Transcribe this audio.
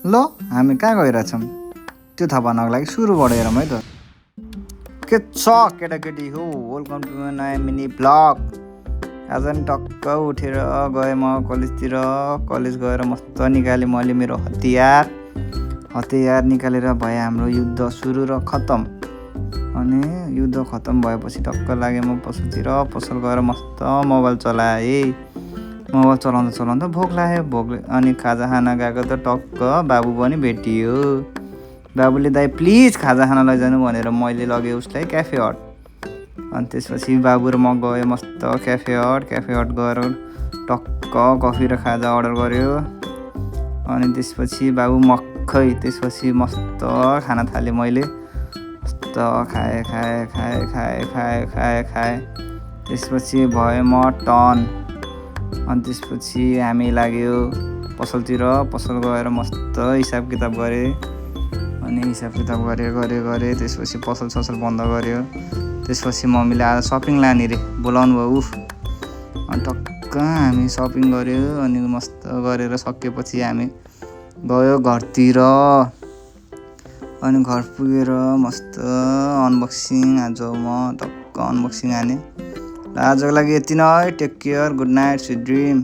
ल हामी कहाँ गइरहेछौँ त्यो थाहा पाउनको लागि सुरुबाट हेरौँ है त। के छ केटाकेटी हो, वेलकम टु नयाँ मिनी ब्लग। आज नि टक्क उठेर गएँ म कलेजतिर। कलेज गएर मस्त निकालेँ मैले मेरो हतियार निकालेर भयो हाम्रो युद्ध सुरु र खतम। अनि युद्ध खतम भएपछि टक्क लागेँ म पसलतिर। पसल गएर मस्त मोबाइल चलाएँ। मोबाइल चलाउँदा भोक लाग्यो। अनि खाजा खान गएको त टक्क बाबु पनि भेटियो। बाबुले दाइ प्लिज खाजा खान लैजानु भनेर मैले लगेँ उसलाई क्याफे हट। अनि त्यसपछि बाबु र म गयो मस्त क्याफे हट गएर टक्क कफी र खाजा अर्डर गर्यो। अनि त्यसपछि बाबु मक्खै। त्यसपछि मस्त खान थालेँ मैले। मस्त खाएँ। त्यसपछि भयो मटन। अनि त्यसपछि हामी लाग्यो पसलतिर। पसल गएर मस्त हिसाब किताब गरेँ। अनि हिसाब किताब गरेँ। त्यसपछि पसल बन्द गर्यो। त्यसपछि मम्मीले आज सपिङ लाने रे बोलाउनु भयो उफ। अनि टक्क हामी सपिङ गऱ्यो। अनि मस्त गरेर सकेपछि हामी गयो घरतिर। अनि घर पुगेर मस्त अनबक्सिङ आज म टक्क अनबक्सिङ हाने। आजको लागि यति नै। Take care, good night, sweet dream.